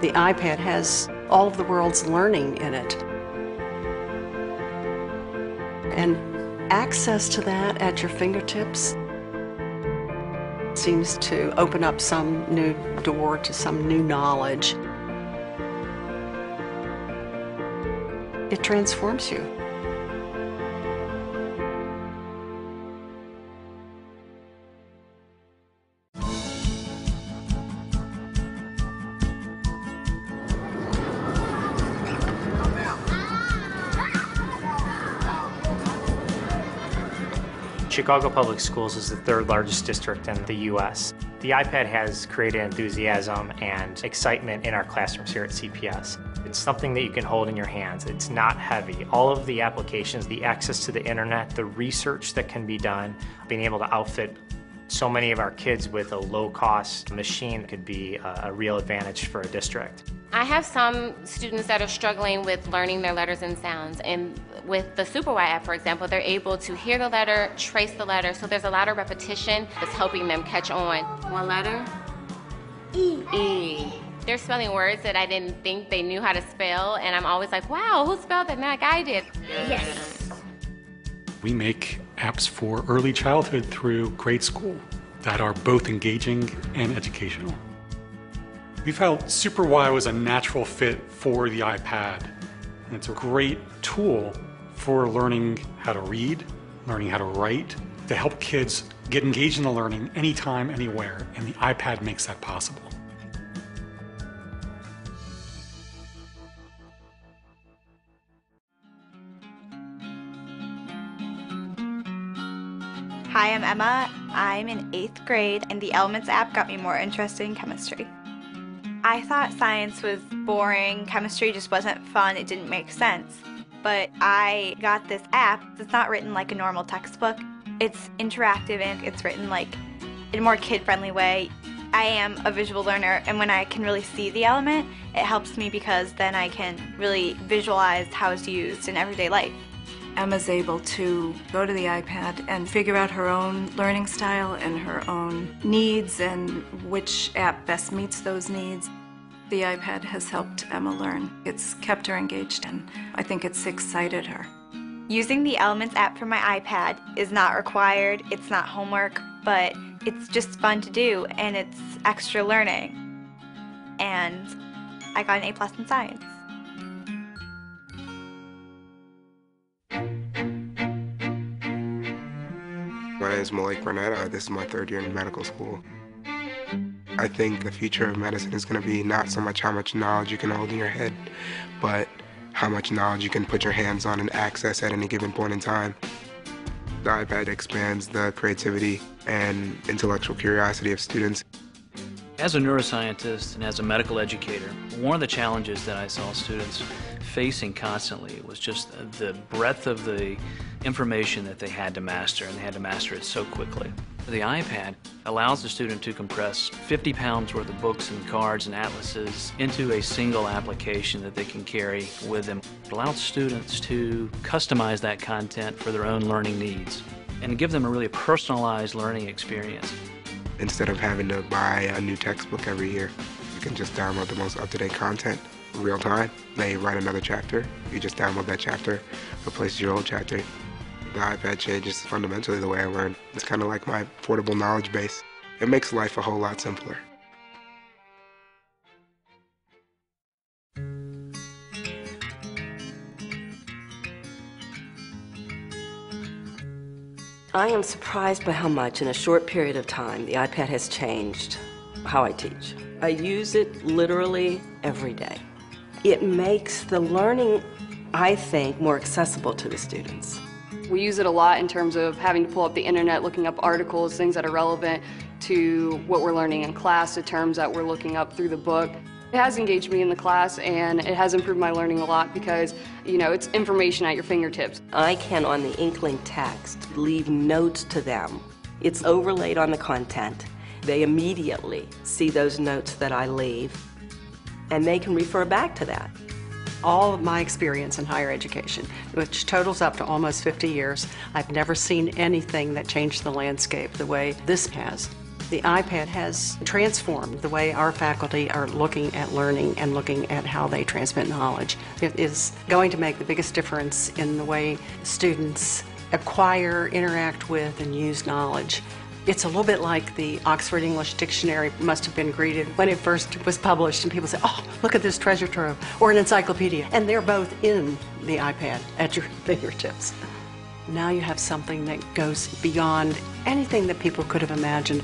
The iPad has all of the world's learning in it. And access to that at your fingertips seems to open up some new door to some new knowledge. It transforms you. Chicago Public Schools is the third largest district in the U.S. The iPad has created enthusiasm and excitement in our classrooms here at CPS. It's something that you can hold in your hands. It's not heavy. All of the applications, the access to the internet, the research that can be done, being able to outfit so many of our kids with a low-cost machine could be a real advantage for a district. I have some students that are struggling with learning their letters and sounds, and with the SuperY app, for example, they're able to hear the letter, trace the letter, so there's a lot of repetition that's helping them catch on. One letter? E. E. They're spelling words that I didn't think they knew how to spell, and I'm always like, wow, who spelled that? Like I did. Yes. We make apps for early childhood through grade school that are both engaging and educational. We felt SuperY was a natural fit for the iPad. And it's a great tool for learning how to read, learning how to write, to help kids get engaged in the learning anytime, anywhere, and the iPad makes that possible. Hi, I'm Emma. I'm in 8th grade, and the Elements app got me more interested in chemistry. I thought science was boring, chemistry just wasn't fun, it didn't make sense. But I got this app that's not written like a normal textbook. It's interactive and it's written like in a more kid-friendly way. I am a visual learner, and when I can really see the element, it helps me because then I can really visualize how it's used in everyday life. Emma's able to go to the iPad and figure out her own learning style and her own needs and which app best meets those needs. The iPad has helped Emma learn. It's kept her engaged, and I think it's excited her. Using the Elements app for my iPad is not required, it's not homework, but it's just fun to do, and it's extra learning. And I got an A+ in science. My name is Malik Burnett. This is my 3rd year in medical school. I think the future of medicine is going to be not so much how much knowledge you can hold in your head, but how much knowledge you can put your hands on and access at any given point in time. The iPad expands the creativity and intellectual curiosity of students. As a neuroscientist and as a medical educator, one of the challenges that I saw students facing constantly was just the breadth of the information that they had to master, and they had to master it so quickly. The iPad allows the student to compress 50 pounds worth of books and cards and atlases into a single application that they can carry with them. It allows students to customize that content for their own learning needs and give them a really personalized learning experience. Instead of having to buy a new textbook every year, you can just download the most up-to-date content real time. They write another chapter, you just download that chapter, replaces your old chapter. The iPad changes fundamentally the way I learn. It's kind of like my portable knowledge base. It makes life a whole lot simpler. I am surprised by how much in a short period of time the iPad has changed how I teach. I use it literally every day. It makes the learning, I think, more accessible to the students. We use it a lot in terms of having to pull up the internet, looking up articles, things that are relevant to what we're learning in class, the terms that we're looking up through the book. It has engaged me in the class, and it has improved my learning a lot because, you know, it's information at your fingertips. I can, on the Inkling text, leave notes to them. It's overlaid on the content. They immediately see those notes that I leave, and they can refer back to that. All of my experience in higher education, which totals up to almost 50 years, I've never seen anything that changed the landscape the way this has. The iPad has transformed the way our faculty are looking at learning and looking at how they transmit knowledge. It is going to make the biggest difference in the way students acquire, interact with, and use knowledge. It's a little bit like the Oxford English Dictionary must have been greeted when it first was published, and people say, oh, look at this treasure trove, or an encyclopedia. And they're both in the iPad at your fingertips. Now you have something that goes beyond anything that people could have imagined.